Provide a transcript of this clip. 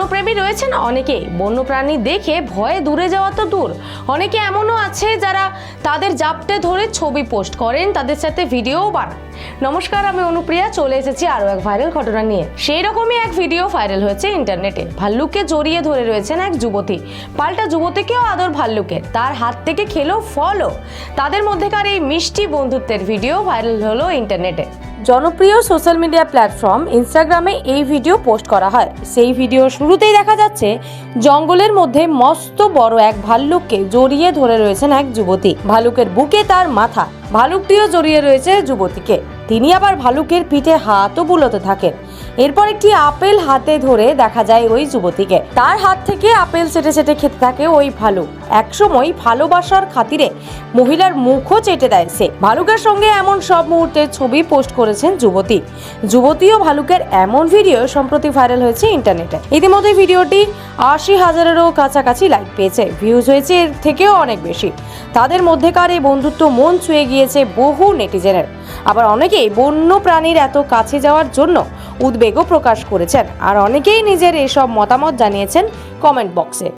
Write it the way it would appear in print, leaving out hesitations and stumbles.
বন্যপ্রেমী রয়েছেন অনেকেই। বন্যপ্রাণী দেখে ভয়ে দূরে যাওয়া তো দূর, অনেকে এমনও আছে যারা তাদের জাপটে ধরে ছবি পোস্ট করেন, তাদের সাথে ভিডিওও বানান। নমস্কার, আমি অনুপ্রিয়া, চলে এসেছি আরও এক ভাইরাল ঘটনা নিয়ে। সেই রকমই এক ভিডিও ভাইরাল হয়েছে ইন্টারনেটে। ভাল্লুককে জড়িয়ে ধরে রয়েছেন এক যুবতী, পাল্টা যুবতীকেও আদর ভাল্লুকের, তার হাত থেকে খেলো ফলও। তাদের মধ্যেকার এই মিষ্টি বন্ধুত্বের ভিডিও ভাইরাল হলো ইন্টারনেটে। জনপ্রিয় সোশ্যাল মিডিয়া প্ল্যাটফর্ম ইনস্টাগ্রামে এই ভিডিও পোস্ট করা হয়। সেই ভিডিও শুরুতেই দেখা যাচ্ছে জঙ্গলের মধ্যে মস্ত বড় এক ভাল্লুককে জড়িয়ে ধরে রয়েছেন এক যুবতী। ভালুকের বুকে তার মাথা, ভালুকটিও জড়িয়ে রয়েছে যুবতীকে। তিনি আবার ভালুকের পিঠে হাতও বুলোতে থাকেন। এরপর একটি আপেল হাতে ধরে দেখা যায় ওই যুবতীকে, তার হাত থেকে আপেল চেটে চেটে খেতে থাকে ওই ভালুক। একসময় ভালোবাসার খাতিরে মহিলার মুখও চেটে দেয় সে। ভালুকের সঙ্গে এমন সব মুহূর্তের ছবি পোস্ট করেছেন যুবতীও ভালুকের এমন ভিডিও সম্প্রতি ভাইরাল হয়েছে ইন্টারনেটে। ইতিমধ্যে ভিডিওটি ৮০,০০০-এরও কাছাকাছি লাইক পেয়েছে, ভিউজ হয়েছে এর থেকেও অনেক বেশি। তাদের মধ্যেকার এই বন্ধুত্ব মন ছুঁয়ে গিয়েছে বহু নেটিজেনের। আবার অনেকেই বন্য প্রাণীর এত কাছে যাওয়ার জন্য উদ্বেগও প্রকাশ করেছেন, আর অনেকেই নিজের এসব মতামত জানিয়েছেন কমেন্ট বক্সে।